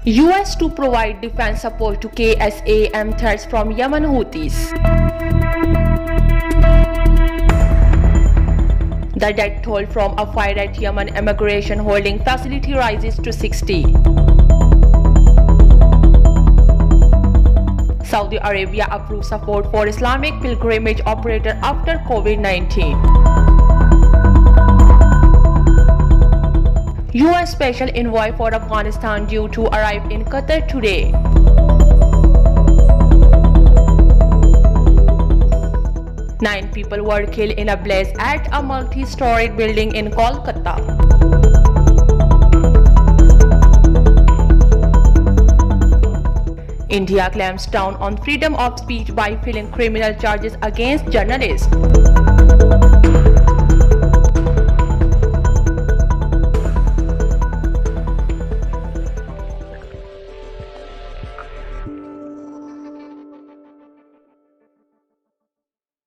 US to provide defense support to KSAM threats from Yemen Houthis. The death toll from a fire at Yemen immigration holding facility rises to 60. Saudi Arabia approves support for Islamic pilgrimage operator after COVID-19. US Special Envoy for Afghanistan due to arrive in Qatar today. Nine people were killed in a blaze at a multi-storeyed building in Kolkata. India clamps down on freedom of speech by filing criminal charges against journalists.